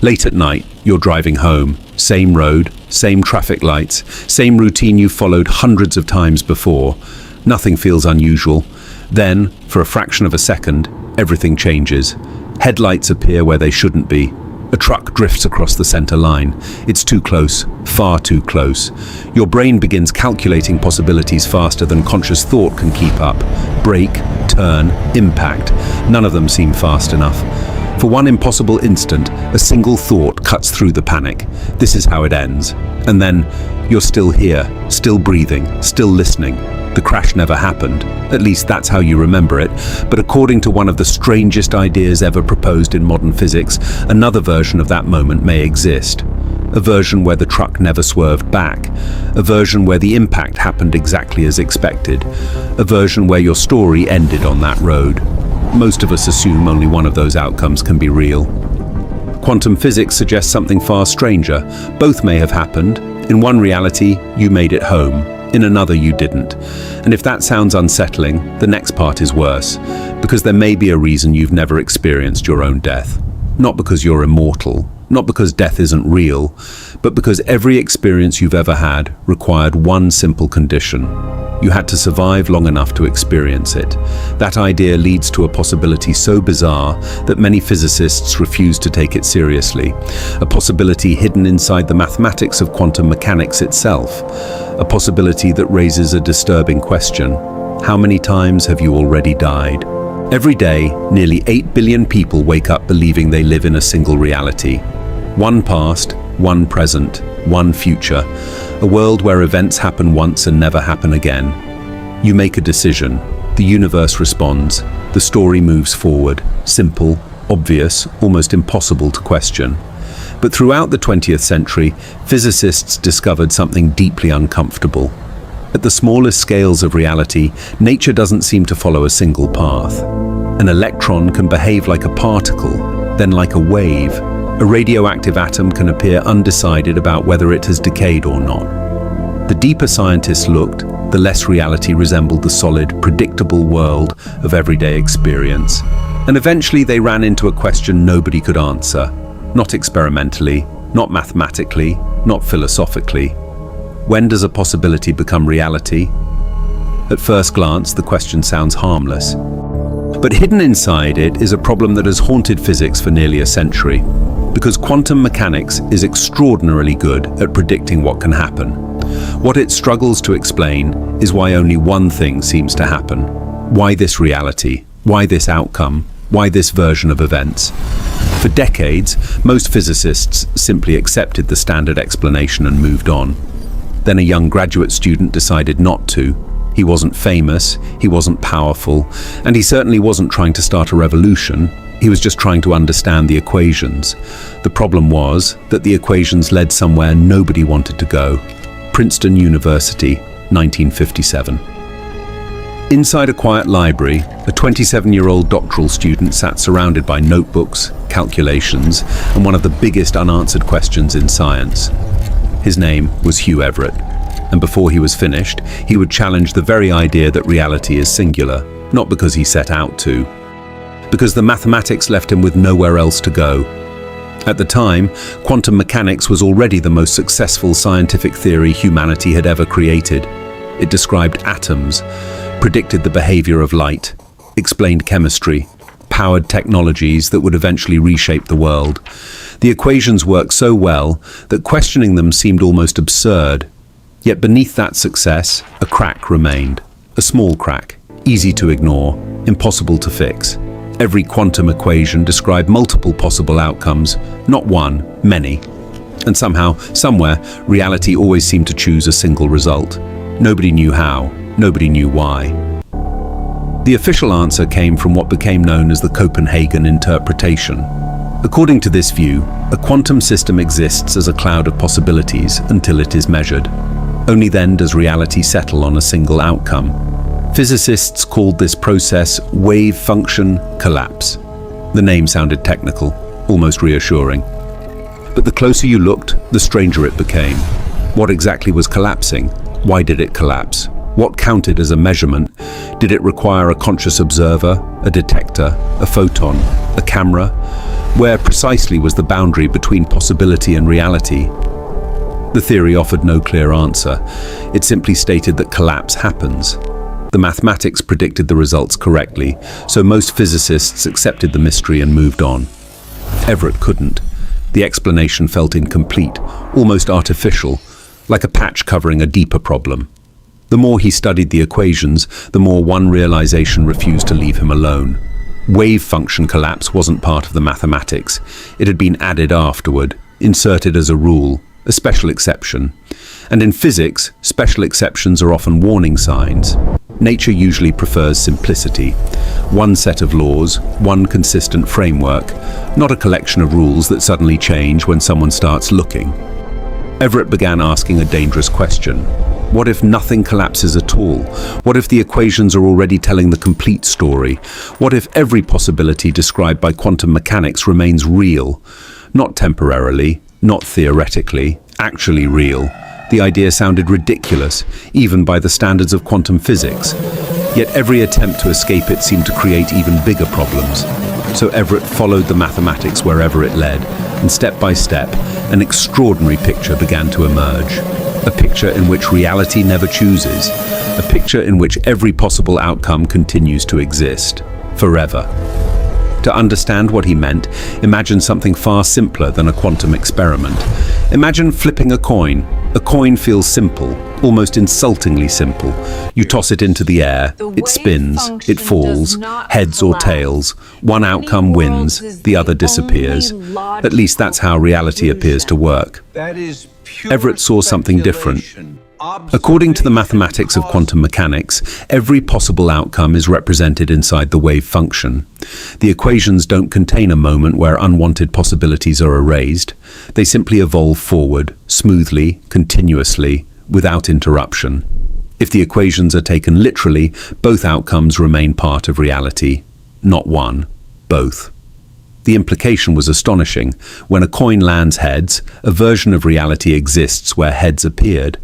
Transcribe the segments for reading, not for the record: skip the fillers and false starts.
Late at night, you're driving home. Same road, same traffic lights, same routine you've followed hundreds of times before. Nothing feels unusual. Then, for a fraction of a second, everything changes. Headlights appear where they shouldn't be. A truck drifts across the center line. It's too close, far too close. Your brain begins calculating possibilities faster than conscious thought can keep up. Brake, turn, impact. None of them seem fast enough. For one impossible instant, a single thought cuts through the panic. This is how it ends. And then, you're still here, still breathing, still listening. The crash never happened. At least that's how you remember it. But according to one of the strangest ideas ever proposed in modern physics, another version of that moment may exist. A version where the truck never swerved back. A version where the impact happened exactly as expected. A version where your story ended on that road. Most of us assume only one of those outcomes can be real. Quantum physics suggests something far stranger. Both may have happened. In one reality, you made it home. In another, you didn't. And if that sounds unsettling, the next part is worse, because there may be a reason you've never experienced your own death. Not because you're immortal, not because death isn't real, but because every experience you've ever had required one simple condition. You had to survive long enough to experience it. That idea leads to a possibility so bizarre that many physicists refuse to take it seriously. A possibility hidden inside the mathematics of quantum mechanics itself. A possibility that raises a disturbing question. How many times have you already died? Every day, nearly 8 billion people wake up believing they live in a single reality. One past, one present, one future. A world where events happen once and never happen again. You make a decision. The universe responds. The story moves forward. Simple, obvious, almost impossible to question. But throughout the 20th century, physicists discovered something deeply uncomfortable. At the smallest scales of reality, nature doesn't seem to follow a single path. An electron can behave like a particle, then like a wave. A radioactive atom can appear undecided about whether it has decayed or not. The deeper scientists looked, the less reality resembled the solid, predictable world of everyday experience. And eventually they ran into a question nobody could answer. Not experimentally, not mathematically, not philosophically. When does a possibility become reality? At first glance, the question sounds harmless. But hidden inside it is a problem that has haunted physics for nearly a century. Because quantum mechanics is extraordinarily good at predicting what can happen. What it struggles to explain is why only one thing seems to happen. Why this reality? Why this outcome? Why this version of events? For decades, most physicists simply accepted the standard explanation and moved on. Then a young graduate student decided not to. He wasn't famous, he wasn't powerful, and he certainly wasn't trying to start a revolution. He was just trying to understand the equations. The problem was that the equations led somewhere nobody wanted to go. Princeton University, 1957. Inside a quiet library, a 27-year-old doctoral student sat surrounded by notebooks, calculations, and one of the biggest unanswered questions in science. His name was Hugh Everett, and before he was finished, he would challenge the very idea that reality is singular, not because he set out to, because the mathematics left him with nowhere else to go. At the time, quantum mechanics was already the most successful scientific theory humanity had ever created. It described atoms, predicted the behavior of light, explained chemistry, powered technologies that would eventually reshape the world. The equations worked so well that questioning them seemed almost absurd. Yet beneath that success, a crack remained. A small crack, easy to ignore, impossible to fix. Every quantum equation described multiple possible outcomes, not one, many. And somehow, somewhere, reality always seemed to choose a single result. Nobody knew how, nobody knew why. The official answer came from what became known as the Copenhagen interpretation. According to this view, a quantum system exists as a cloud of possibilities until it is measured. Only then does reality settle on a single outcome. Physicists called this process wave function collapse. The name sounded technical, almost reassuring. But the closer you looked, the stranger it became. What exactly was collapsing? Why did it collapse? What counted as a measurement? Did it require a conscious observer, a detector, a photon, a camera? Where precisely was the boundary between possibility and reality? The theory offered no clear answer. It simply stated that collapse happens. The mathematics predicted the results correctly, so most physicists accepted the mystery and moved on. Everett couldn't. The explanation felt incomplete, almost artificial, like a patch covering a deeper problem. The more he studied the equations, the more one realization refused to leave him alone. Wave function collapse wasn't part of the mathematics. It had been added afterward, inserted as a rule, a special exception. And in physics, special exceptions are often warning signs. Nature usually prefers simplicity. One set of laws, one consistent framework, not a collection of rules that suddenly change when someone starts looking. Everett began asking a dangerous question. What if nothing collapses at all? What if the equations are already telling the complete story? What if every possibility described by quantum mechanics remains real? Not temporarily, not theoretically, actually real. The idea sounded ridiculous, even by the standards of quantum physics. Yet every attempt to escape it seemed to create even bigger problems. So Everett followed the mathematics wherever it led, and step by step, an extraordinary picture began to emerge. A picture in which reality never chooses. A picture in which every possible outcome continues to exist, forever. To understand what he meant, imagine something far simpler than a quantum experiment. Imagine flipping a coin. A coin feels simple, almost insultingly simple. You toss it into the air, it spins, it falls, heads or tails. One outcome wins, the other disappears. At least that's how reality appears to work. Everett saw something different. According to the mathematics of quantum mechanics, every possible outcome is represented inside the wave function. The equations don't contain a moment where unwanted possibilities are erased. They simply evolve forward, smoothly, continuously, without interruption. If the equations are taken literally, both outcomes remain part of reality. Not one, both. The implication was astonishing. When a coin lands heads, a version of reality exists where heads appeared.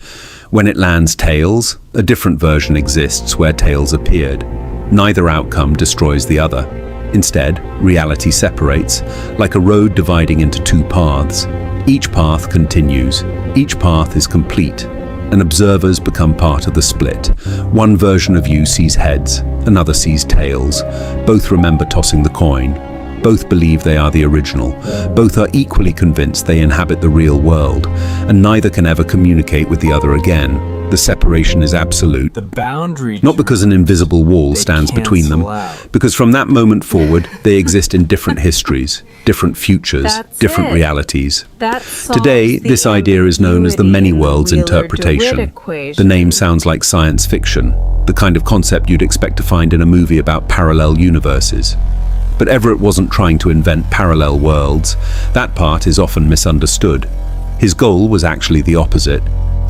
When it lands tails, a different version exists where tails appeared. Neither outcome destroys the other. Instead, reality separates, like a road dividing into two paths. Each path continues. Each path is complete, and observers become part of the split. One version of you sees heads, another sees tails. Both remember tossing the coin. Both believe they are the original. Both are equally convinced they inhabit the real world, and neither can ever communicate with the other again. The separation is absolute. The boundary. Not because an invisible wall stands between them, because from that moment forward, they exist in different histories, different futures, different realities. Today, this idea is known as the many worlds interpretation. The name sounds like science fiction, the kind of concept you'd expect to find in a movie about parallel universes. But Everett wasn't trying to invent parallel worlds. That part is often misunderstood. His goal was actually the opposite.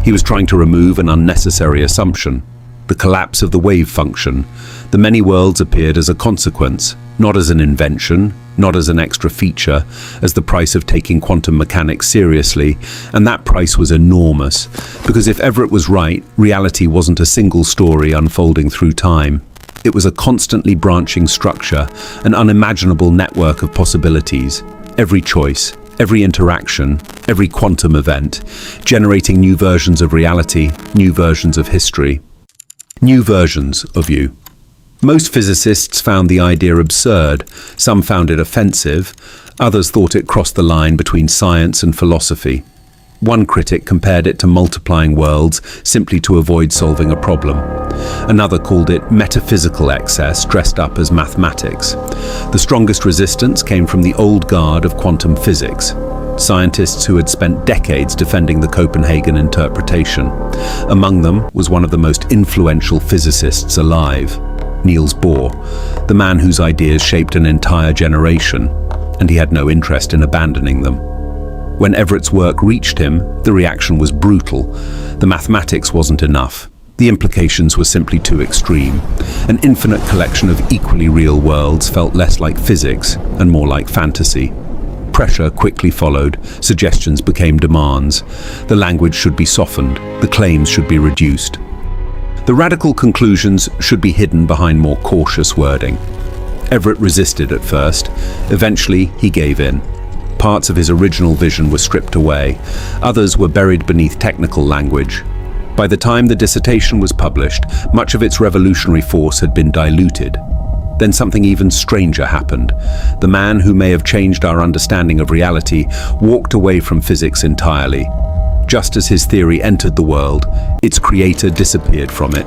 He was trying to remove an unnecessary assumption, the collapse of the wave function. The many worlds appeared as a consequence, not as an invention, not as an extra feature, as the price of taking quantum mechanics seriously. And that price was enormous, because if Everett was right, reality wasn't a single story unfolding through time. It was a constantly branching structure, an unimaginable network of possibilities. Every choice, every interaction, every quantum event, generating new versions of reality, new versions of history, new versions of you. Most physicists found the idea absurd. Some found it offensive. Others thought it crossed the line between science and philosophy. One critic compared it to multiplying worlds simply to avoid solving a problem. Another called it metaphysical excess dressed up as mathematics. The strongest resistance came from the old guard of quantum physics, scientists who had spent decades defending the Copenhagen interpretation. Among them was one of the most influential physicists alive, Niels Bohr, the man whose ideas shaped an entire generation, and he had no interest in abandoning them. When Everett's work reached him, the reaction was brutal. The mathematics wasn't enough. The implications were simply too extreme. An infinite collection of equally real worlds felt less like physics and more like fantasy. Pressure quickly followed. Suggestions became demands. The language should be softened. The claims should be reduced. The radical conclusions should be hidden behind more cautious wording. Everett resisted at first. Eventually, he gave in. Parts of his original vision were stripped away. Others were buried beneath technical language. By the time the dissertation was published, much of its revolutionary force had been diluted. Then something even stranger happened. The man who may have changed our understanding of reality walked away from physics entirely. Just as his theory entered the world, its creator disappeared from it.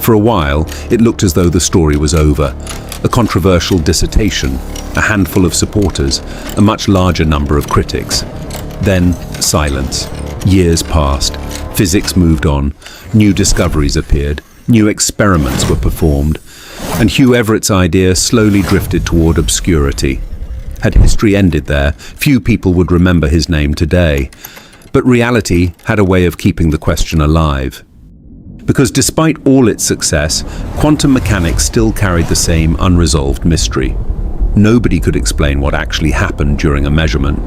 For a while, it looked as though the story was over. A controversial dissertation, a handful of supporters, a much larger number of critics. Then, silence. Years passed. Physics moved on. New discoveries appeared. New experiments were performed. And Hugh Everett's idea slowly drifted toward obscurity. Had history ended there, few people would remember his name today. But reality had a way of keeping the question alive. Because despite all its success, quantum mechanics still carried the same unresolved mystery. Nobody could explain what actually happened during a measurement.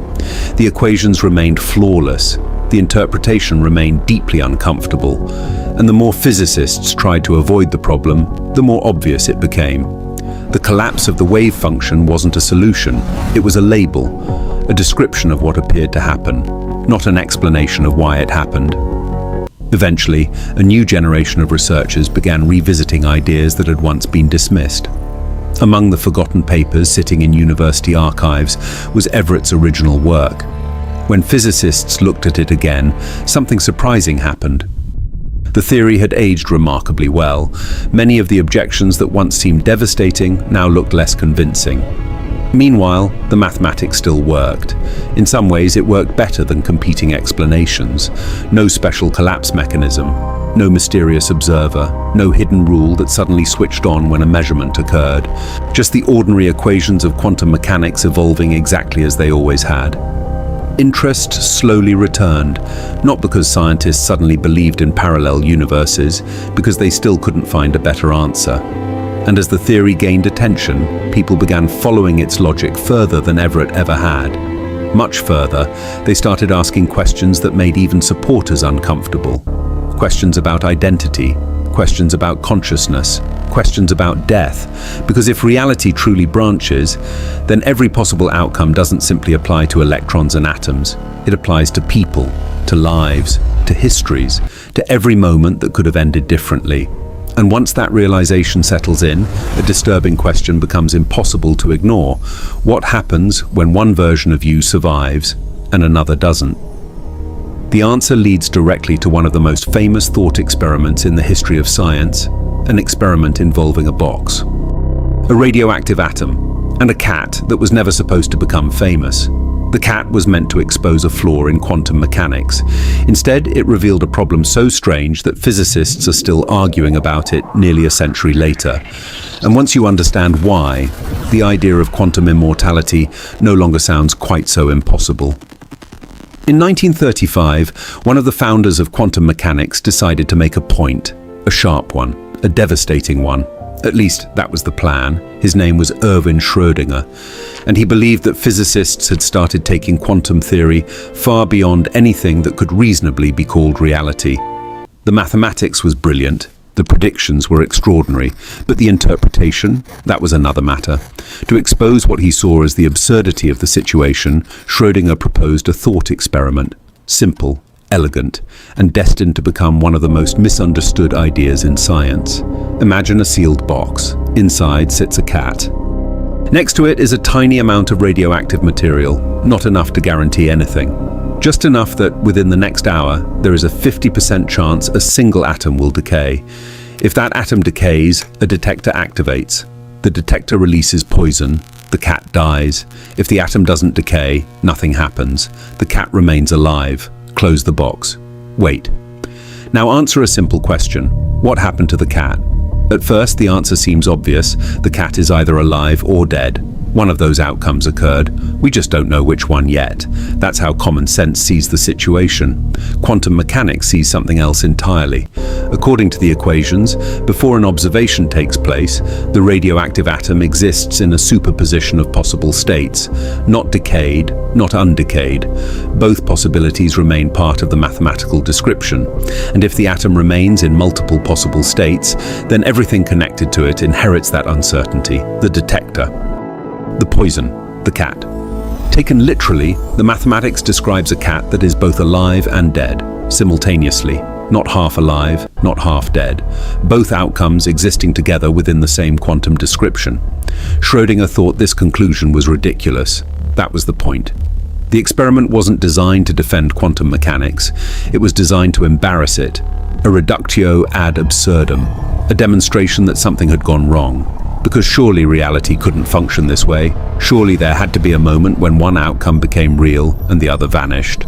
The equations remained flawless. The interpretation remained deeply uncomfortable. And the more physicists tried to avoid the problem, the more obvious it became. The collapse of the wave function wasn't a solution. It was a label, a description of what appeared to happen, not an explanation of why it happened. Eventually, a new generation of researchers began revisiting ideas that had once been dismissed. Among the forgotten papers sitting in university archives was Everett's original work. When physicists looked at it again, something surprising happened. The theory had aged remarkably well. Many of the objections that once seemed devastating now looked less convincing. Meanwhile, the mathematics still worked. In some ways, it worked better than competing explanations. No special collapse mechanism, no mysterious observer, no hidden rule that suddenly switched on when a measurement occurred. Just the ordinary equations of quantum mechanics evolving exactly as they always had. Interest slowly returned, not because scientists suddenly believed in parallel universes, because they still couldn't find a better answer. And as the theory gained attention, people began following its logic further than Everett ever had. Much further, they started asking questions that made even supporters uncomfortable. Questions about identity, questions about consciousness, questions about death. Because if reality truly branches, then every possible outcome doesn't simply apply to electrons and atoms. It applies to people, to lives, to histories, to every moment that could have ended differently. And once that realization settles in, a disturbing question becomes impossible to ignore. What happens when one version of you survives and another doesn't? The answer leads directly to one of the most famous thought experiments in the history of science, an experiment involving a box, a radioactive atom, and a cat that was never supposed to become famous. The cat was meant to expose a flaw in quantum mechanics. Instead, it revealed a problem so strange that physicists are still arguing about it nearly a century later. And once you understand why, the idea of quantum immortality no longer sounds quite so impossible. In 1935, one of the founders of quantum mechanics decided to make a point, a sharp one, a devastating one. At least that was the plan. His name was Erwin Schrödinger, and he believed that physicists had started taking quantum theory far beyond anything that could reasonably be called reality. The mathematics was brilliant, the predictions were extraordinary, but the interpretation, that was another matter. To expose what he saw as the absurdity of the situation, Schrödinger proposed a thought experiment, simple, elegant, and destined to become one of the most misunderstood ideas in science. Imagine a sealed box. Inside sits a cat. Next to it is a tiny amount of radioactive material, not enough to guarantee anything. Just enough that within the next hour, there is a 50% chance a single atom will decay. If that atom decays, a detector activates. The detector releases poison. The cat dies. If the atom doesn't decay, nothing happens. The cat remains alive. Close the box. Wait. Now answer a simple question. What happened to the cat? At first, the answer seems obvious. The cat is either alive or dead. One of those outcomes occurred. We just don't know which one yet. That's how common sense sees the situation. Quantum mechanics sees something else entirely. According to the equations, before an observation takes place, the radioactive atom exists in a superposition of possible states, not decayed, not undecayed. Both possibilities remain part of the mathematical description, and if the atom remains in multiple possible states, then everything connected to it inherits that uncertainty, the detector. The poison, the cat. Taken literally, the mathematics describes a cat that is both alive and dead, simultaneously. Not half alive, not half dead. Both outcomes existing together within the same quantum description. Schrödinger thought this conclusion was ridiculous. That was the point. The experiment wasn't designed to defend quantum mechanics. It was designed to embarrass it. A reductio ad absurdum. A demonstration that something had gone wrong. Because surely reality couldn't function this way. Surely there had to be a moment when one outcome became real and the other vanished.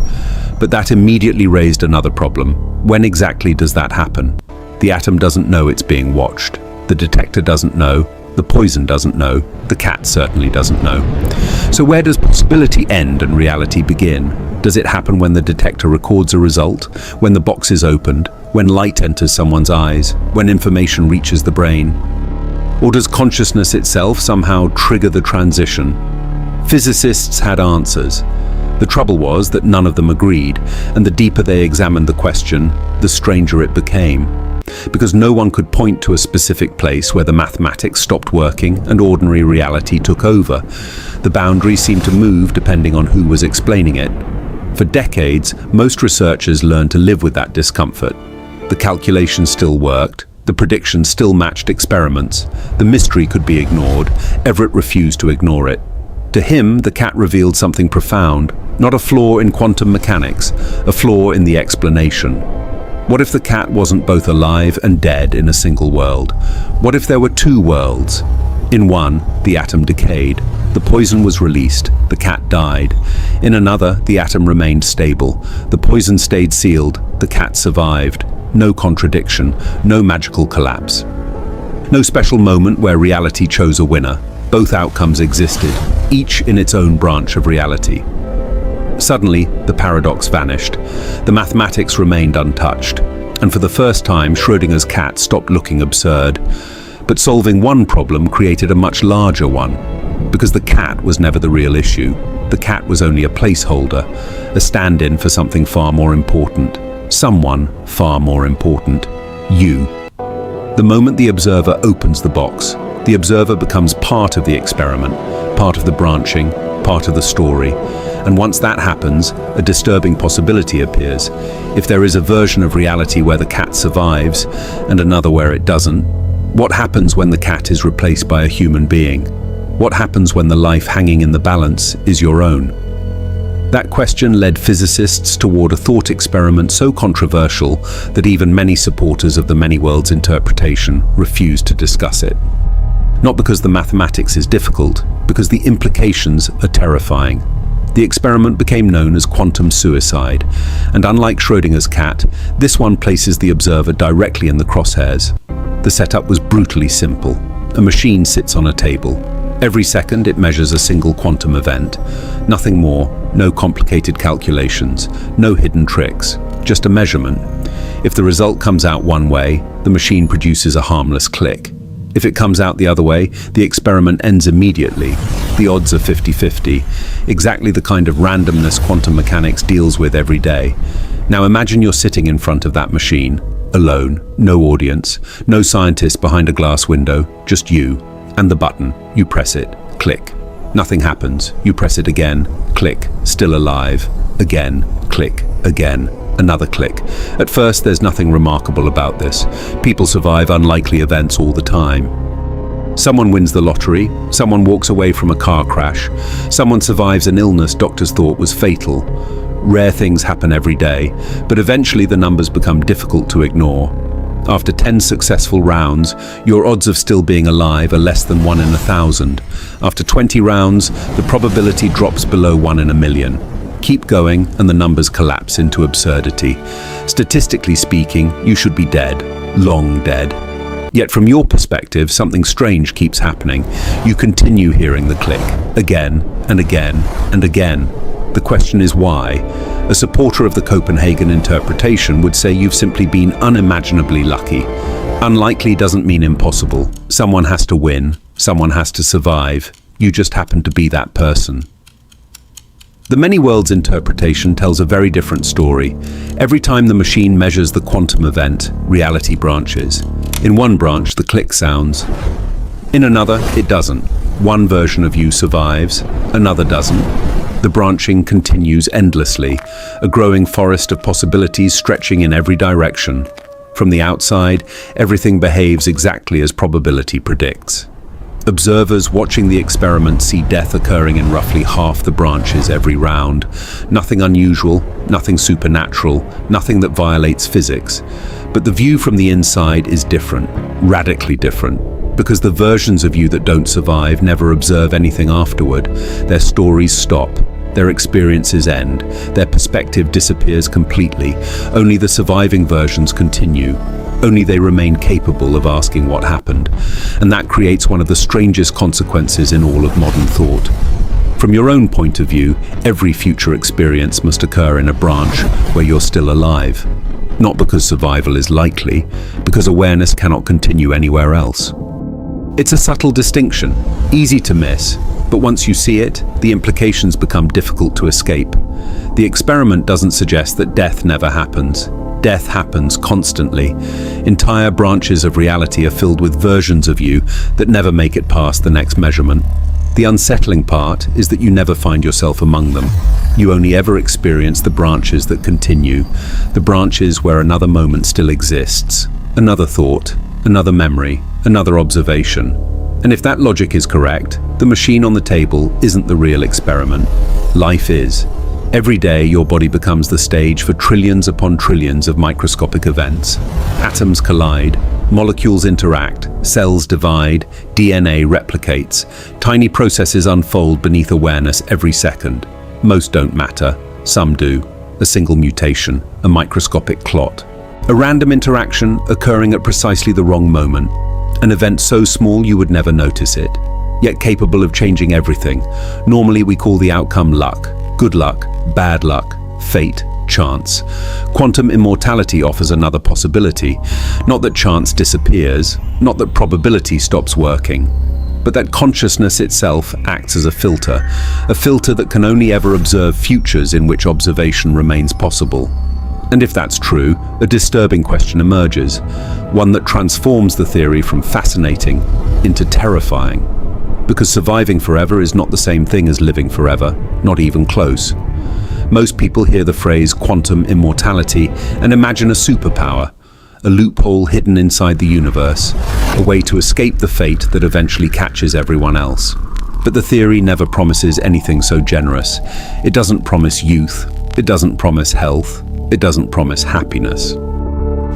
But that immediately raised another problem. When exactly does that happen? The atom doesn't know it's being watched. The detector doesn't know. The poison doesn't know. The cat certainly doesn't know. So where does possibility end and reality begin? Does it happen when the detector records a result? When the box is opened? When light enters someone's eyes? When information reaches the brain? Or does consciousness itself somehow trigger the transition? Physicists had answers. The trouble was that none of them agreed, and the deeper they examined the question, the stranger it became. Because no one could point to a specific place where the mathematics stopped working and ordinary reality took over. The boundaries seemed to move depending on who was explaining it. For decades, most researchers learned to live with that discomfort. The calculations still worked. The predictions still matched experiments. The mystery could be ignored. Everett refused to ignore it. To him, the cat revealed something profound, not a flaw in quantum mechanics, a flaw in the explanation. What if the cat wasn't both alive and dead in a single world? What if there were two worlds? In one, the atom decayed. The poison was released. The cat died. In another, the atom remained stable. The poison stayed sealed. The cat survived. No contradiction, no magical collapse. No special moment where reality chose a winner. Both outcomes existed, each in its own branch of reality. Suddenly, the paradox vanished. The mathematics remained untouched. And for the first time, Schrödinger's cat stopped looking absurd. But solving one problem created a much larger one. Because the cat was never the real issue. The cat was only a placeholder, a stand-in for something far more important. Someone far more important. You. The moment the observer opens the box, the observer becomes part of the experiment, part of the branching, part of the story. And once that happens, a disturbing possibility appears. If there is a version of reality where the cat survives and another where it doesn't, what happens when the cat is replaced by a human being? What happens when the life hanging in the balance is your own? That question led physicists toward a thought experiment so controversial that even many supporters of the many worlds interpretation refused to discuss it. Not because the mathematics is difficult, because the implications are terrifying. The experiment became known as quantum suicide, and unlike Schrödinger's cat, this one places the observer directly in the crosshairs. The setup was brutally simple. A machine sits on a table. Every second it measures a single quantum event. Nothing more, no complicated calculations, no hidden tricks, just a measurement. If the result comes out one way, the machine produces a harmless click. If it comes out the other way, the experiment ends immediately. The odds are 50-50, exactly the kind of randomness quantum mechanics deals with every day. Now imagine you're sitting in front of that machine, alone, no audience, no scientist behind a glass window, just you. And the button, you press it, click. Nothing happens, you press it again, click, still alive. Again, click, again, another click. At first, there's nothing remarkable about this. People survive unlikely events all the time. Someone wins the lottery, someone walks away from a car crash, someone survives an illness doctors thought was fatal. Rare things happen every day, but eventually the numbers become difficult to ignore. After 10 successful rounds, your odds of still being alive are less than 1 in 1,000. After 20 rounds, the probability drops below 1 in a million. Keep going and the numbers collapse into absurdity. Statistically speaking, you should be dead, long dead. Yet from your perspective, something strange keeps happening. You continue hearing the click, again and again and again. The question is why. A supporter of the Copenhagen interpretation would say you've simply been unimaginably lucky. Unlikely doesn't mean impossible. Someone has to win, someone has to survive. You just happen to be that person. The many worlds interpretation tells a very different story. Every time the machine measures the quantum event, reality branches. In one branch, the click sounds. In another, it doesn't. One version of you survives, another doesn't. The branching continues endlessly, a growing forest of possibilities stretching in every direction. From the outside, everything behaves exactly as probability predicts. Observers watching the experiment see death occurring in roughly half the branches every round. Nothing unusual, nothing supernatural, nothing that violates physics. But the view from the inside is different, radically different. Because the versions of you that don't survive never observe anything afterward. Their stories stop, their experiences end, their perspective disappears completely. Only the surviving versions continue. Only they remain capable of asking what happened. And that creates one of the strangest consequences in all of modern thought. From your own point of view, every future experience must occur in a branch where you're still alive. Not because survival is likely, because awareness cannot continue anywhere else. It's a subtle distinction, easy to miss, but once you see it, the implications become difficult to escape. The experiment doesn't suggest that death never happens. Death happens constantly. Entire branches of reality are filled with versions of you that never make it past the next measurement. The unsettling part is that you never find yourself among them. You only ever experience the branches that continue, the branches where another moment still exists, another thought, another memory, another observation. And if that logic is correct, the machine on the table isn't the real experiment. Life is. Every day, your body becomes the stage for trillions upon trillions of microscopic events. Atoms collide, molecules interact, cells divide, DNA replicates. Tiny processes unfold beneath awareness every second. Most don't matter, some do. A single mutation, a microscopic clot. A random interaction occurring at precisely the wrong moment. An event so small you would never notice it, yet capable of changing everything. Normally we call the outcome luck. Good luck, bad luck, fate, chance. Quantum immortality offers another possibility. Not that chance disappears, not that probability stops working, but that consciousness itself acts as a filter that can only ever observe futures in which observation remains possible. And if that's true, a disturbing question emerges, one that transforms the theory from fascinating into terrifying. Because surviving forever is not the same thing as living forever, not even close. Most people hear the phrase quantum immortality and imagine a superpower, a loophole hidden inside the universe, a way to escape the fate that eventually catches everyone else. But the theory never promises anything so generous. It doesn't promise youth, it doesn't promise health, it doesn't promise happiness.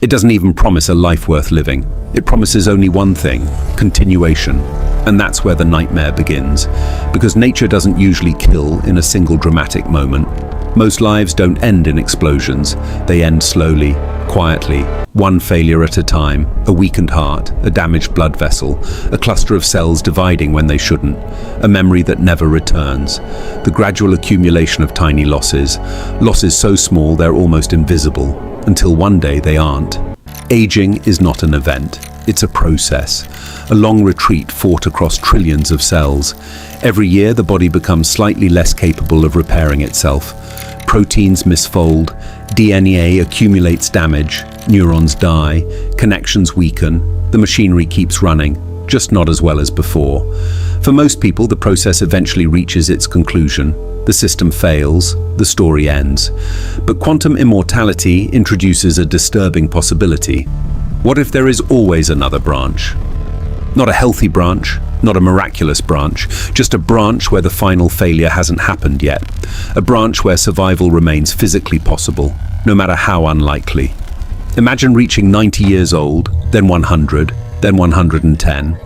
It doesn't even promise a life worth living. It promises only one thing, continuation. And that's where the nightmare begins, because nature doesn't usually kill in a single dramatic moment. Most lives don't end in explosions. They end slowly, quietly, one failure at a time, a weakened heart, a damaged blood vessel, a cluster of cells dividing when they shouldn't, a memory that never returns. The gradual accumulation of tiny losses so small they're almost invisible, until one day they aren't. Aging is not an event. It's a process, a long retreat fought across trillions of cells. Every year, the body becomes slightly less capable of repairing itself. Proteins misfold, DNA accumulates damage, neurons die, connections weaken, the machinery keeps running, just not as well as before. For most people, the process eventually reaches its conclusion. The system fails, the story ends. But quantum immortality introduces a disturbing possibility. What if there is always another branch? Not a healthy branch, not a miraculous branch, just a branch where the final failure hasn't happened yet. A branch where survival remains physically possible, no matter how unlikely. Imagine reaching 90 years old, then 100, then 110.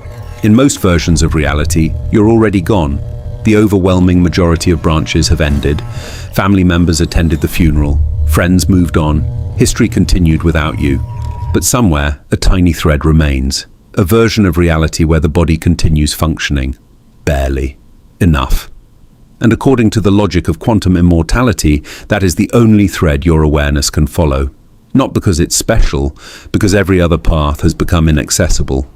In most versions of reality, you're already gone. The overwhelming majority of branches have ended. Family members attended the funeral. Friends moved on. History continued without you. But somewhere, a tiny thread remains. A version of reality where the body continues functioning. Barely. Enough. And according to the logic of quantum immortality, that is the only thread your awareness can follow. Not because it's special, because every other path has become inaccessible.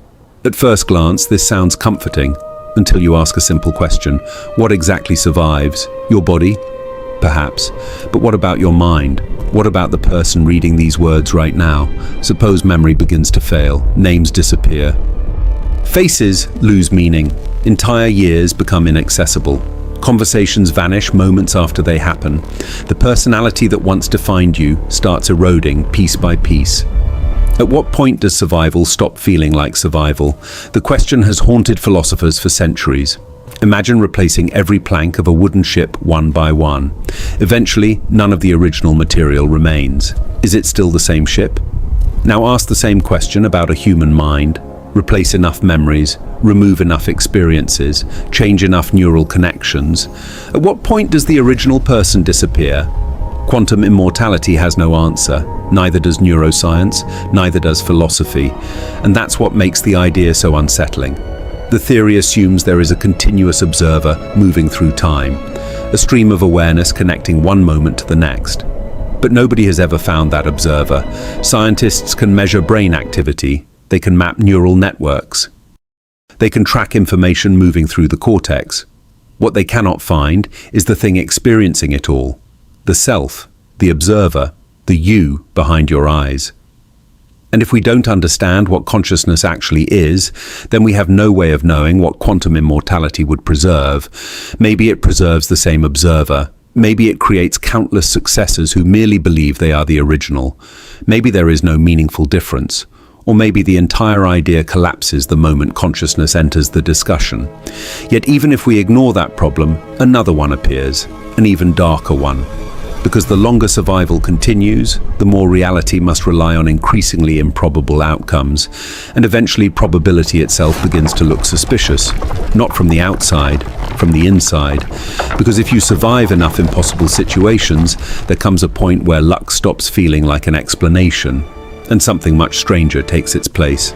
At first glance, this sounds comforting, until you ask a simple question. What exactly survives? Your body? Perhaps. But what about your mind? What about the person reading these words right now? Suppose memory begins to fail, names disappear. Faces lose meaning. Entire years become inaccessible. Conversations vanish moments after they happen. The personality that once defined you starts eroding piece by piece. At what point does survival stop feeling like survival? The question has haunted philosophers for centuries. Imagine replacing every plank of a wooden ship one by one. Eventually, none of the original material remains. Is it still the same ship? Now ask the same question about a human mind. Replace enough memories, remove enough experiences, change enough neural connections. At what point does the original person disappear? Quantum immortality has no answer. Neither does neuroscience, neither does philosophy. And that's what makes the idea so unsettling. The theory assumes there is a continuous observer moving through time, a stream of awareness connecting one moment to the next. But nobody has ever found that observer. Scientists can measure brain activity. They can map neural networks. They can track information moving through the cortex. What they cannot find is the thing experiencing it all. The self, the observer, the you behind your eyes. And if we don't understand what consciousness actually is, then we have no way of knowing what quantum immortality would preserve. Maybe it preserves the same observer. Maybe it creates countless successors who merely believe they are the original. Maybe there is no meaningful difference. Or maybe the entire idea collapses the moment consciousness enters the discussion. Yet even if we ignore that problem, another one appears, an even darker one. Because the longer survival continues, the more reality must rely on increasingly improbable outcomes, and eventually probability itself begins to look suspicious, not from the outside, from the inside. Because if you survive enough impossible situations, there comes a point where luck stops feeling like an explanation, and something much stranger takes its place.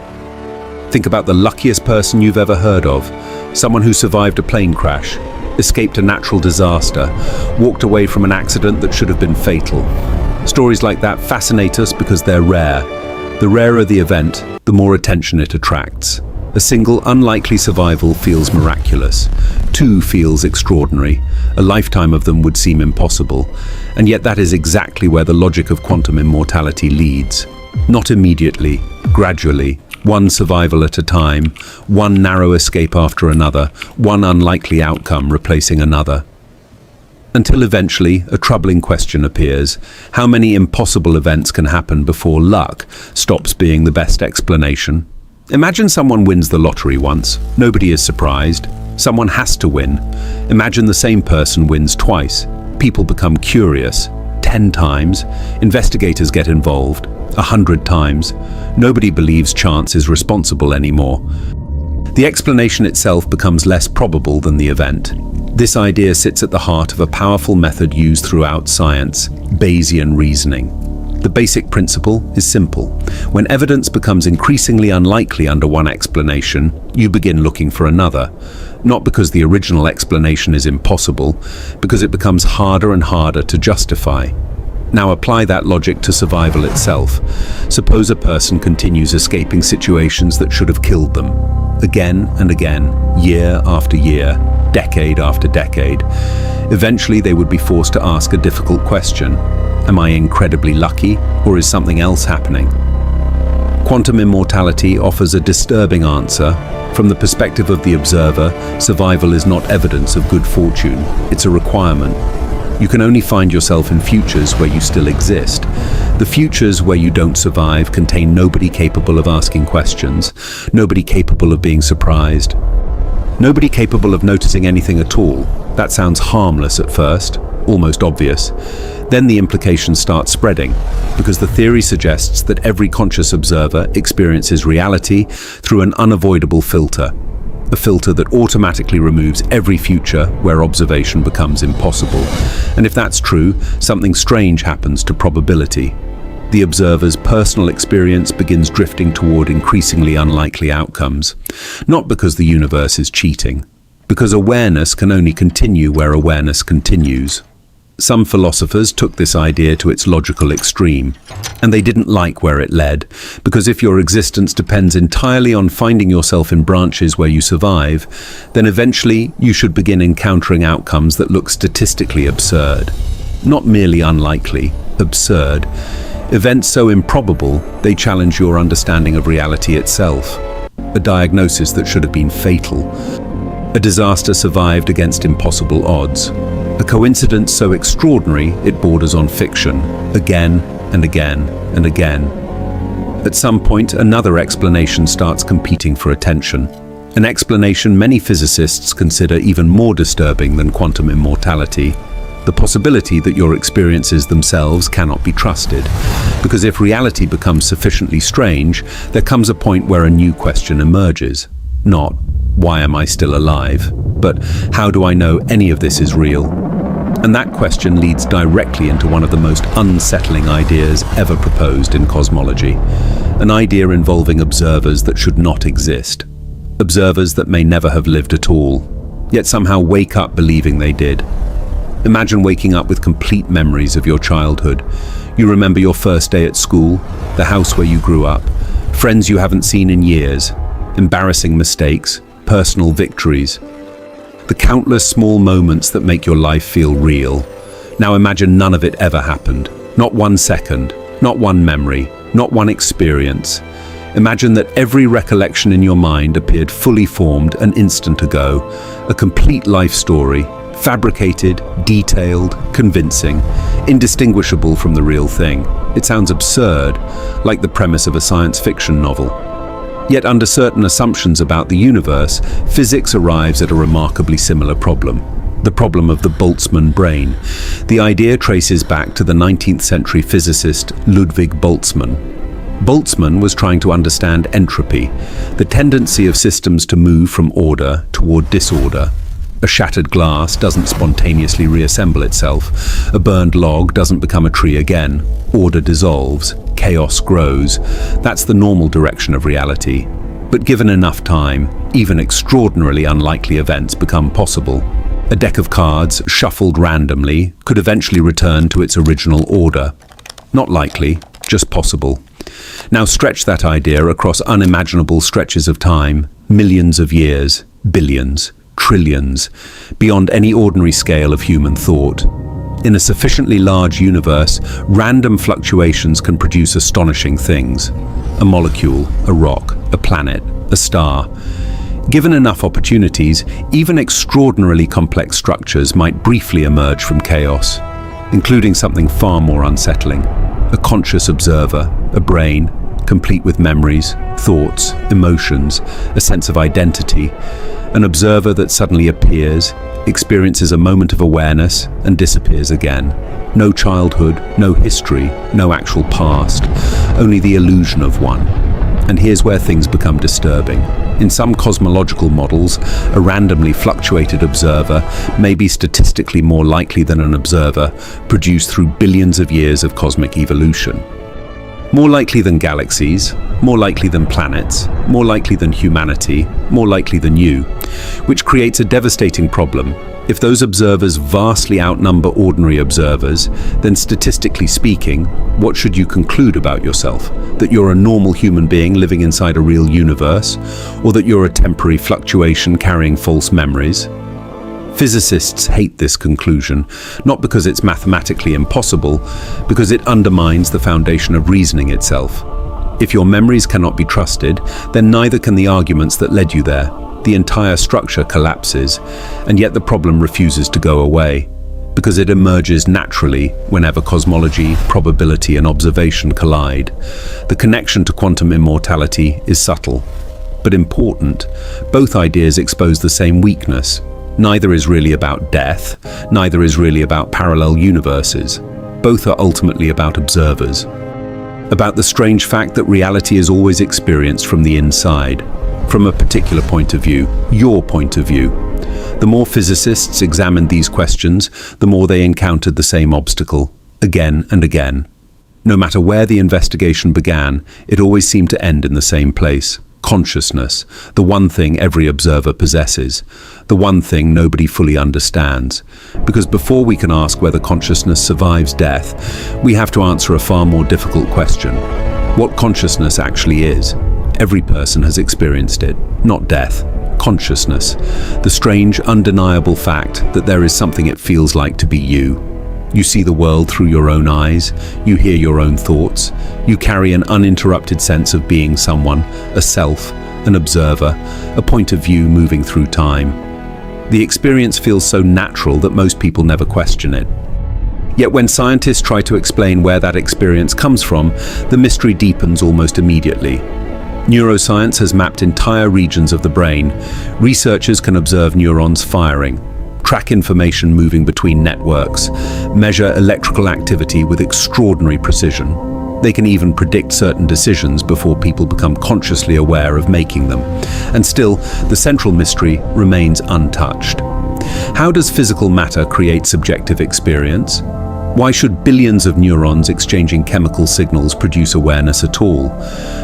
Think about the luckiest person you've ever heard of, someone who survived a plane crash, escaped a natural disaster, walked away from an accident that should have been fatal. Stories like that fascinate us because they're rare. The rarer the event, the more attention it attracts. A single unlikely survival feels miraculous. Two feels extraordinary. A lifetime of them would seem impossible. And yet that is exactly where the logic of quantum immortality leads. Not immediately, gradually, one survival at a time, one narrow escape after another, one unlikely outcome replacing another. Until eventually, a troubling question appears. How many impossible events can happen before luck stops being the best explanation? Imagine someone wins the lottery once. Nobody is surprised. Someone has to win. Imagine the same person wins twice. People become curious. 10 times. Investigators get involved. 100 times. Nobody believes chance is responsible anymore. The explanation itself becomes less probable than the event. This idea sits at the heart of a powerful method used throughout science, Bayesian reasoning. The basic principle is simple. When evidence becomes increasingly unlikely under one explanation, you begin looking for another. Not because the original explanation is impossible, because it becomes harder and harder to justify. Now apply that logic to survival itself. Suppose a person continues escaping situations that should have killed them. Again and again, year after year, decade after decade. Eventually they would be forced to ask a difficult question. Am I incredibly lucky, or is something else happening? Quantum immortality offers a disturbing answer. From the perspective of the observer, survival is not evidence of good fortune, it's a requirement. You can only find yourself in futures where you still exist. The futures where you don't survive contain nobody capable of asking questions, nobody capable of being surprised, nobody capable of noticing anything at all. That sounds harmless at first, almost obvious. Then the implications start spreading, because the theory suggests that every conscious observer experiences reality through an unavoidable filter. A filter that automatically removes every future where observation becomes impossible. And if that's true, something strange happens to probability. The observer's personal experience begins drifting toward increasingly unlikely outcomes, not because the universe is cheating, because awareness can only continue where awareness continues. Some philosophers took this idea to its logical extreme, and they didn't like where it led, because if your existence depends entirely on finding yourself in branches where you survive, then eventually you should begin encountering outcomes that look statistically absurd. Not merely unlikely, absurd. Events so improbable, they challenge your understanding of reality itself. A diagnosis that should have been fatal. A disaster survived against impossible odds. A coincidence so extraordinary it borders on fiction, again and again and again. At some point, another explanation starts competing for attention. An explanation many physicists consider even more disturbing than quantum immortality. The possibility that your experiences themselves cannot be trusted. Because if reality becomes sufficiently strange, there comes a point where a new question emerges. Not, why am I still alive? But how do I know any of this is real? And that question leads directly into one of the most unsettling ideas ever proposed in cosmology. An idea involving observers that should not exist. Observers that may never have lived at all, yet somehow wake up believing they did. Imagine waking up with complete memories of your childhood. You remember your first day at school, the house where you grew up, friends you haven't seen in years, embarrassing mistakes, personal victories. The countless small moments that make your life feel real. Now imagine none of it ever happened. Not 1 second, not one memory, not one experience. Imagine that every recollection in your mind appeared fully formed an instant ago. A complete life story, fabricated, detailed, convincing, indistinguishable from the real thing. It sounds absurd, like the premise of a science fiction novel. Yet under certain assumptions about the universe, physics arrives at a remarkably similar problem. The problem of the Boltzmann brain. The idea traces back to the 19th century physicist Ludwig Boltzmann. Boltzmann was trying to understand entropy, the tendency of systems to move from order toward disorder. A shattered glass doesn't spontaneously reassemble itself. A burned log doesn't become a tree again. Order dissolves. Chaos grows. That's the normal direction of reality. But given enough time, even extraordinarily unlikely events become possible. A deck of cards, shuffled randomly, could eventually return to its original order. Not likely, just possible. Now stretch that idea across unimaginable stretches of time, millions of years, billions, trillions, beyond any ordinary scale of human thought. In a sufficiently large universe, random fluctuations can produce astonishing things. A molecule, a rock, a planet, a star. Given enough opportunities, even extraordinarily complex structures might briefly emerge from chaos, including something far more unsettling. A conscious observer, a brain, complete with memories, thoughts, emotions, a sense of identity. An observer that suddenly appears, experiences a moment of awareness, and disappears again. No childhood, no history, no actual past, only the illusion of one. And here's where things become disturbing. In some cosmological models, a randomly fluctuated observer may be statistically more likely than an observer produced through billions of years of cosmic evolution. More likely than galaxies, more likely than planets, more likely than humanity, more likely than you, which creates a devastating problem. If those observers vastly outnumber ordinary observers, then statistically speaking, what should you conclude about yourself? That you're a normal human being living inside a real universe, or that you're a temporary fluctuation carrying false memories? Physicists hate this conclusion, not because it's mathematically impossible, because it undermines the foundation of reasoning itself. If your memories cannot be trusted, then neither can the arguments that led you there. The entire structure collapses, and yet the problem refuses to go away, because it emerges naturally whenever cosmology, probability, and observation collide. The connection to quantum immortality is subtle, but important. Both ideas expose the same weakness. Neither is really about death, neither is really about parallel universes. Both are ultimately about observers. About the strange fact that reality is always experienced from the inside, from a particular point of view, your point of view. The more physicists examined these questions, the more they encountered the same obstacle, again and again. No matter where the investigation began, it always seemed to end in the same place. Consciousness, the one thing every observer possesses, the one thing nobody fully understands. Because before we can ask whether consciousness survives death, we have to answer a far more difficult question: what consciousness actually is. Every person has experienced it, not death. Consciousness, the strange, undeniable fact that there is something it feels like to be you. You see the world through your own eyes, you hear your own thoughts, you carry an uninterrupted sense of being someone, a self, an observer, a point of view moving through time. The experience feels so natural that most people never question it. Yet when scientists try to explain where that experience comes from, the mystery deepens almost immediately. Neuroscience has mapped entire regions of the brain. Researchers can observe neurons firing, track information moving between networks, measure electrical activity with extraordinary precision. They can even predict certain decisions before people become consciously aware of making them. And still, the central mystery remains untouched. How does physical matter create subjective experience? Why should billions of neurons exchanging chemical signals produce awareness at all?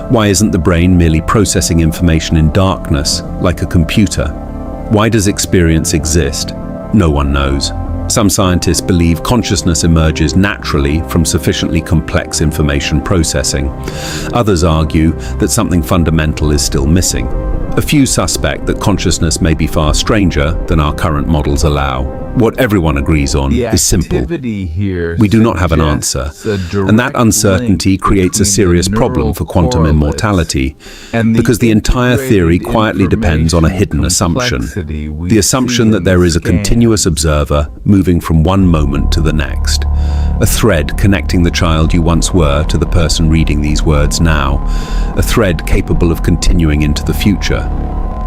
Why isn't the brain merely processing information in darkness, like a computer? Why does experience exist? No one knows. Some scientists believe consciousness emerges naturally from sufficiently complex information processing. Others argue that something fundamental is still missing. A few suspect that consciousness may be far stranger than our current models allow. What everyone agrees on is simple. We do not have an answer, and that uncertainty creates a serious problem for quantum immortality, because the entire theory quietly depends on a hidden assumption. The assumption that there is a continuous observer moving from one moment to the next. A thread connecting the child you once were to the person reading these words now. A thread capable of continuing into the future.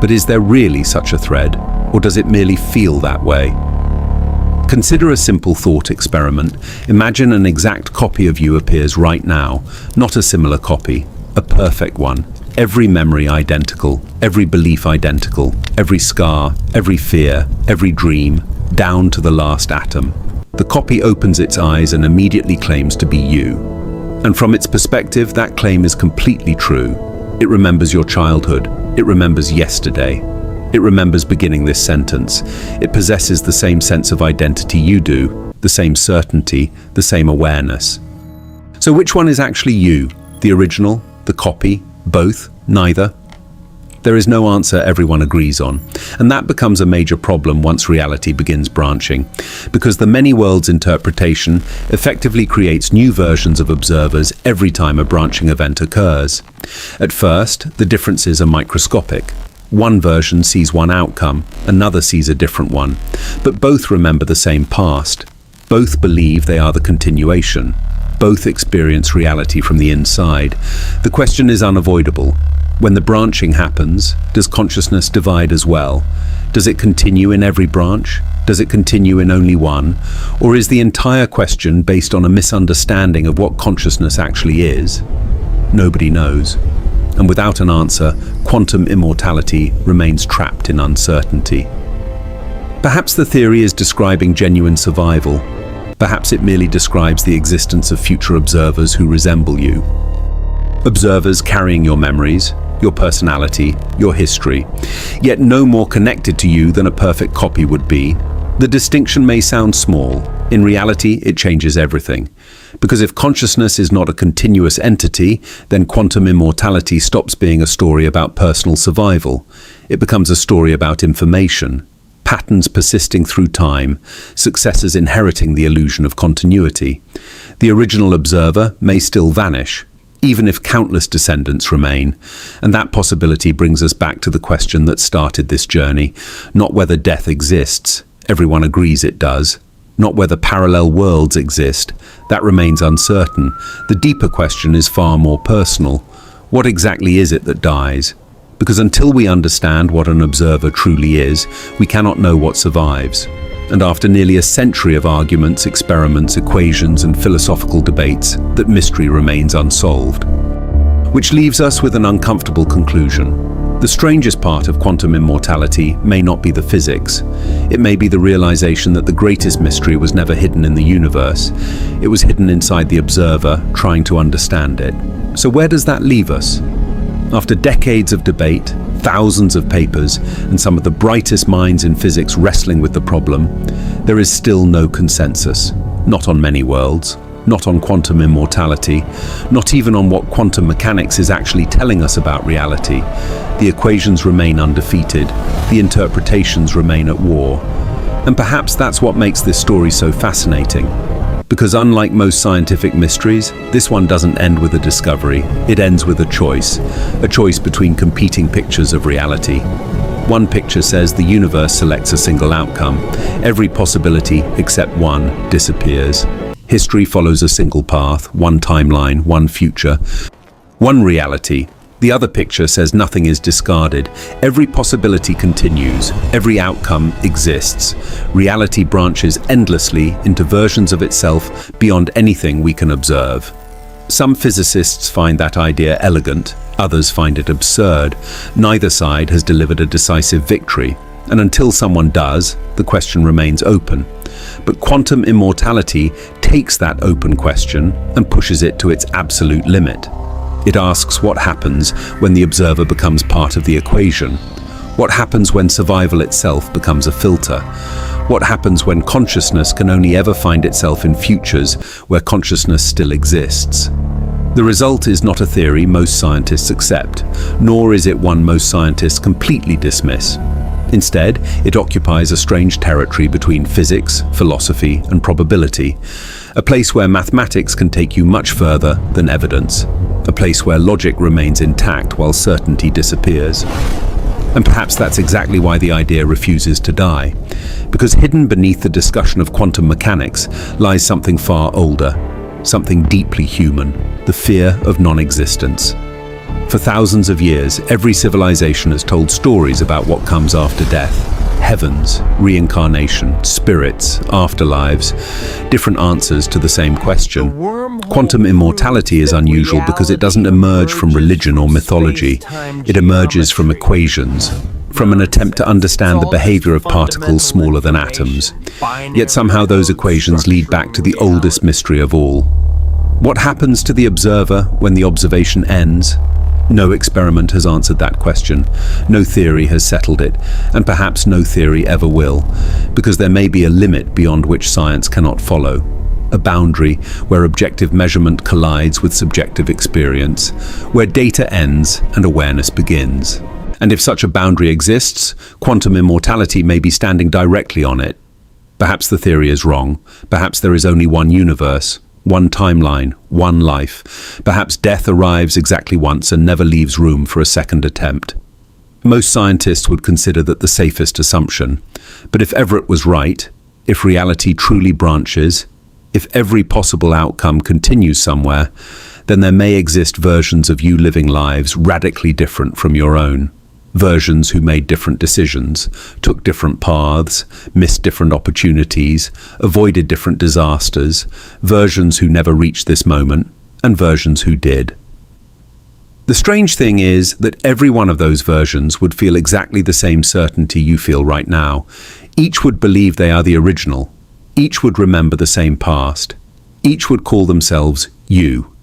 But is there really such a thread, or does it merely feel that way? Consider a simple thought experiment. Imagine an exact copy of you appears right now, not a similar copy, a perfect one. Every memory identical, every belief identical, every scar, every fear, every dream, down to the last atom. The copy opens its eyes and immediately claims to be you. And from its perspective, that claim is completely true. It remembers your childhood. It remembers yesterday. It remembers beginning this sentence. It possesses the same sense of identity you do, the same certainty, the same awareness. So which one is actually you? The original? The copy? Both? Neither? There is no answer everyone agrees on, and that becomes a major problem once reality begins branching, because the many worlds interpretation effectively creates new versions of observers every time a branching event occurs. At first, the differences are microscopic. One version sees one outcome, another sees a different one, but both remember the same past. Both believe they are the continuation. Both experience reality from the inside. The question is unavoidable. When the branching happens, does consciousness divide as well? Does it continue in every branch? Does it continue in only one? Or is the entire question based on a misunderstanding of what consciousness actually is? Nobody knows. And without an answer, quantum immortality remains trapped in uncertainty. Perhaps the theory is describing genuine survival. Perhaps it merely describes the existence of future observers who resemble you. Observers carrying your memories, your personality, your history, yet no more connected to you than a perfect copy would be. The distinction may sound small. In reality, it changes everything. Because if consciousness is not a continuous entity, then quantum immortality stops being a story about personal survival. It becomes a story about information, patterns persisting through time, successors inheriting the illusion of continuity. The original observer may still vanish, even if countless descendants remain. And that possibility brings us back to the question that started this journey, not whether death exists. Everyone agrees it does. Not whether parallel worlds exist. That remains uncertain. The deeper question is far more personal. What exactly is it that dies? Because until we understand what an observer truly is, we cannot know what survives. And after nearly a century of arguments, experiments, equations, and philosophical debates, that mystery remains unsolved. Which leaves us with an uncomfortable conclusion. The strangest part of quantum immortality may not be the physics. It may be the realization that the greatest mystery was never hidden in the universe. It was hidden inside the observer, trying to understand it. So where does that leave us? After decades of debate, thousands of papers, and some of the brightest minds in physics wrestling with the problem, there is still no consensus. Not on many worlds, not on quantum immortality, not even on what quantum mechanics is actually telling us about reality. The equations remain undefeated, the interpretations remain at war. And perhaps that's what makes this story so fascinating. Because unlike most scientific mysteries, this one doesn't end with a discovery, it ends with a choice between competing pictures of reality. One picture says the universe selects a single outcome. Every possibility except one disappears. History follows a single path, one timeline, one future, one reality. The other picture says nothing is discarded. Every possibility continues. Every outcome exists. Reality branches endlessly into versions of itself beyond anything we can observe. Some physicists find that idea elegant, others find it absurd. Neither side has delivered a decisive victory. And until someone does, the question remains open. But quantum immortality takes that open question and pushes it to its absolute limit. It asks what happens when the observer becomes part of the equation. What happens when survival itself becomes a filter? What happens when consciousness can only ever find itself in futures where consciousness still exists? The result is not a theory most scientists accept, nor is it one most scientists completely dismiss. Instead, it occupies a strange territory between physics, philosophy, and probability, a place where mathematics can take you much further than evidence, a place where logic remains intact while certainty disappears. And perhaps that's exactly why the idea refuses to die, because hidden beneath the discussion of quantum mechanics lies something far older, something deeply human, the fear of non-existence. For thousands of years, every civilization has told stories about what comes after death. Heavens, reincarnation, spirits, afterlives, different answers to the same question. Quantum immortality is unusual because it doesn't emerge from religion or mythology. It emerges from equations, from an attempt to understand the behavior of particles smaller than atoms. Yet somehow those equations lead back to the oldest mystery of all. What happens to the observer when the observation ends? No experiment has answered that question, no theory has settled it, and perhaps no theory ever will, because there may be a limit beyond which science cannot follow, a boundary where objective measurement collides with subjective experience, where data ends and awareness begins. And if such a boundary exists, quantum immortality may be standing directly on it. Perhaps the theory is wrong, perhaps there is only one universe, one timeline, one life. Perhaps death arrives exactly once and never leaves room for a second attempt. Most scientists would consider that the safest assumption. But if Everett was right, if reality truly branches, if every possible outcome continues somewhere, then there may exist versions of you living lives radically different from your own. Versions who made different decisions, took different paths, missed different opportunities, avoided different disasters, versions who never reached this moment, and versions who did. The strange thing is that every one of those versions would feel exactly the same certainty you feel right now. Each would believe they are the original. Each would remember the same past. Each would call themselves you,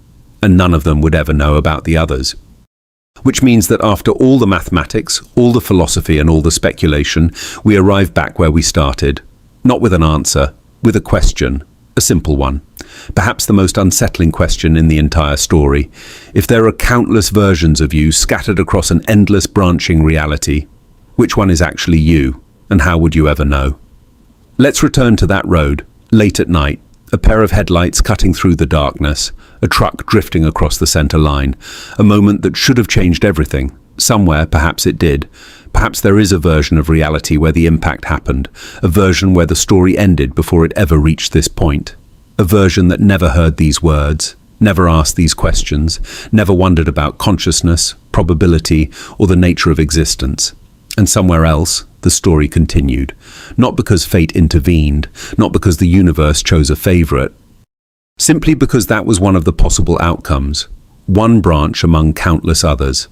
and none of them would ever know about the others. Which means that after all the mathematics, all the philosophy and all the speculation, we arrive back where we started. Not with an answer, with a question, a simple one. Perhaps the most unsettling question in the entire story. If there are countless versions of you scattered across an endless branching reality, which one is actually you, and how would you ever know? Let's return to that road, late at night. A pair of headlights cutting through the darkness, a truck drifting across the center line, a moment that should have changed everything. Somewhere, perhaps it did. Perhaps there is a version of reality where the impact happened, a version where the story ended before it ever reached this point. A version that never heard these words, never asked these questions, never wondered about consciousness, probability, or the nature of existence. And somewhere else, the story continued. Not because fate intervened, not because the universe chose a favorite, simply because that was one of the possible outcomes, one branch among countless others.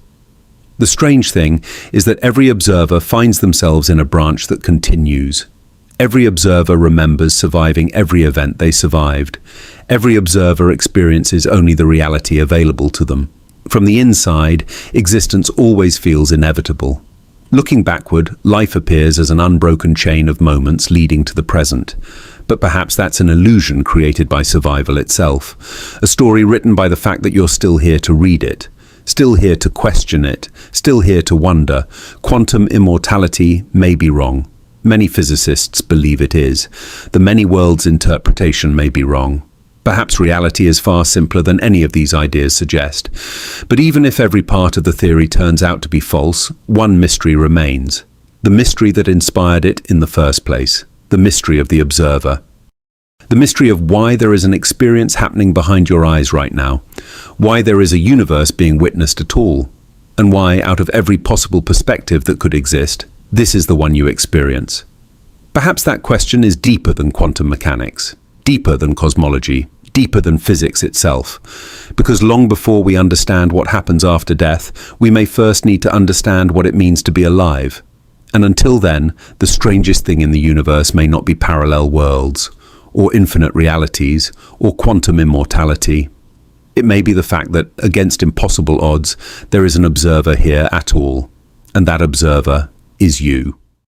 The strange thing is that every observer finds themselves in a branch that continues. Every observer remembers surviving every event they survived. Every observer experiences only the reality available to them. From the inside, existence always feels inevitable. Looking backward, life appears as an unbroken chain of moments leading to the present. But perhaps that's an illusion created by survival itself. A story written by the fact that you're still here to read it, still here to question it, still here to wonder. Quantum immortality may be wrong. Many physicists believe it is. The many worlds interpretation may be wrong. Perhaps reality is far simpler than any of these ideas suggest. But even if every part of the theory turns out to be false, one mystery remains. The mystery that inspired it in the first place. The mystery of the observer. The mystery of why there is an experience happening behind your eyes right now. Why there is a universe being witnessed at all. And why, out of every possible perspective that could exist, this is the one you experience. Perhaps that question is deeper than quantum mechanics, deeper than cosmology, deeper than physics itself. Because long before we understand what happens after death, we may first need to understand what it means to be alive. And until then, the strangest thing in the universe may not be parallel worlds, or infinite realities, or quantum immortality. It may be the fact that, against impossible odds, there is an observer here at all, and that observer is you.